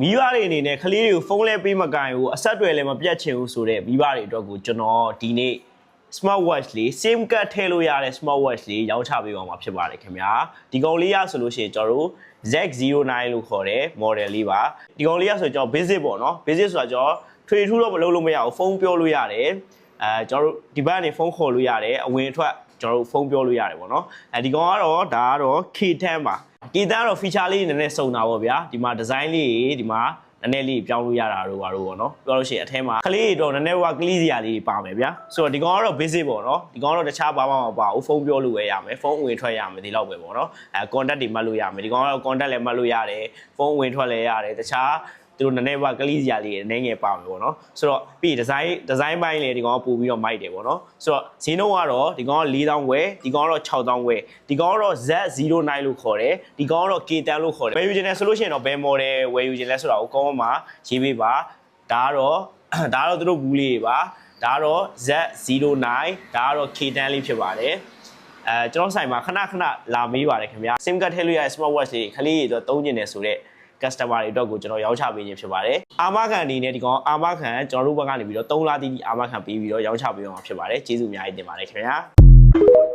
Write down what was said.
မိဘတွေအနေနဲ့ကလေးတွေကိုဖုန်းလဲပေးမကင်ဘူးအဆက်တွေလည်းမပြတ်ချင်ဘူးဆိုတော့မိဘတွေအတွက်ကိုကျွန်တော်ဒီနေ့ smart watch လေး SIM card ထည့်လို့ရတဲ့ smart watch လေးရောင်းချပေးပါမှာဖြစ်ပါတယ်ခင်ဗျာဒီကောင်လေးရဆိုလို့ရှိရင်ကျွန်တော်တို့ Z09 လို့ခေါ်တဲ့ model လေးပါဒီကောင်လေးရဆိုကျွန်တော် basic ပေါ့နော် basic ဆိုတာကျွန်တော်ထွေထူးတော့မလုပ်လို့မရဘူးဖုန်းပြောလို့ရတယ်ကျွန်တော်တို့ဒီဘက်ကနေဖုန်းခေါ်လို့ရတယ်အဝင်အထွက်ကျွန်တော်တို့ဖုန်းပြောလို့ရတယ်ပေါ့နော်ဒီကောင်ကတော့ဒါကတော့ K10 ပါ K10 ကတော့ feature လေးနည်းနည်းစုံတာပေါ့ဗျာဒီမှာ design လေးဒီမှာနည်းနည်းလေးပြောင်းလို့ရတာတို့ပါတော့ပေါ့နော်ပြောလို့ရှိရင်အထဲမှာကလေးတွေတော့နည်းနည်းကလေးစရာလေးပါမယ်ဗျာဆိုတော့ဒီကောင်ကတော့ basic ပေါ့နော်ဒီကောင်ကတော့တခြားဘာမှမပါဘူးဖုန်းပြောလို့ပဲရမယ်ဖုန်းဝင်ထွက်ရမယ်ဒီလောက်ပဲပေါ့နော်contact တွေမှတ်လို့ရမယ်ဒီကောင်ကတော့ contact လည်းမှတ်လို့ရတယ်ဖုန်းဝင်ထွက်လည်းရတယ်တခြားသူတို့နည်းနည်းပါကလေးစရာလေးနည်းငယ်ပါမယ်ပေါ့နော်ဆိုတော့ပြီး design ပိုင်းလေဒီကောင်ကပို့ပြီးတော့မိုက်တယ်ပေါ့နော်ဆိုတော့ဈေးနှုန်းကတော့ဒီကောင်က4000ဝယ်ဒီကောင်ကတော့6000ဝယ်ဒီကောင်ကတော့ Z09 လို့ခေါ်တယ်ဒီကောင်ကတော့ K10 လို့ခေါ်တယ်ဝယ်ယူခြင်းလဲဆိုလို့ရှိရင်တော့ဘယ် model ဝယ်ယူခြင်းလဲဆိုတာကိုကောင်းမှာရေးပေးပါဒါကတော့သူတို့ဘူးလေးတွေပါဒါကတော့ Z09 ဒါကတော့ K10 လေးဖြစ်ပါတယ်ကျွန်တော်ဆိုင်မှာခဏလာမေးပါတယ်ခင်ဗျာ SIM card ထည့်လို့ရတဲ့ smart watch တွေခလေးတွေတော့သုံးကျင်တယ်ဆိုတော့customer တွေအတွက်ကိုကျွန်တော်ရောင်းချပေးခြင်းဖြစ်ပါတယ်အာမခံအနေနဲ့ဒီကောင်အာမခံကျွန်တော်တို့ဘက်ကနေပြီးတော့3လတိတိအာမခံပေးပြီးတော့ရောင်းချပေးအောင်ဖြစ်ပါတယ်ကျေးဇူးအများကြီးတင်ပါတယ်ခင်ဗျာ